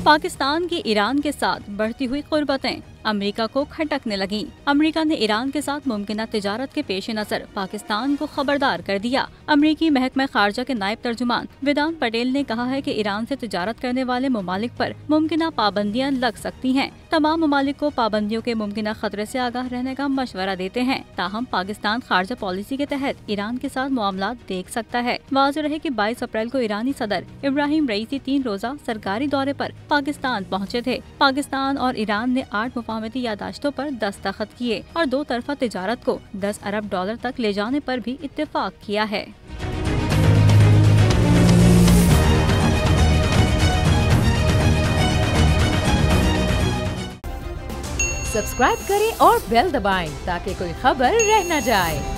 पाकिस्तान की ईरान के साथ बढ़ती हुई कुर्बतें अमेरिका को खटकने लगी। अमेरिका ने ईरान के साथ मुमकिन तिजारत के पेश नजर पाकिस्तान को खबरदार कर दिया। अमेरिकी महकमा खारजा के नायब तर्जुमान वेदांत पटेल ने कहा है कि ईरान से तिजारत करने वाले ममालिक पर मुमकिन पाबंदियां लग सकती हैं। तमाम ममालिक को पाबंदियों के मुमकिन खतरे से आगाह रहने का मशवरा देते हैं। ताहम पाकिस्तान खारजा पॉलिसी के तहत ईरान के साथ मामलात देख सकता है। वाज़ेह रहे कि 22 अप्रैल को ईरानी सदर इब्राहिम रईसी 3 रोजा सरकारी दौरे पर पाकिस्तान पहुँचे थे। पाकिस्तान और ईरान ने 8 मुफाहमती यादाश्तों पर दस्तखत किए और 2 तरफा तिजारत को 10 अरब डॉलर तक ले जाने पर भी इत्तेफाक किया है। सब्सक्राइब करें और बेल दबाएं ताकि कोई खबर रह न जाए।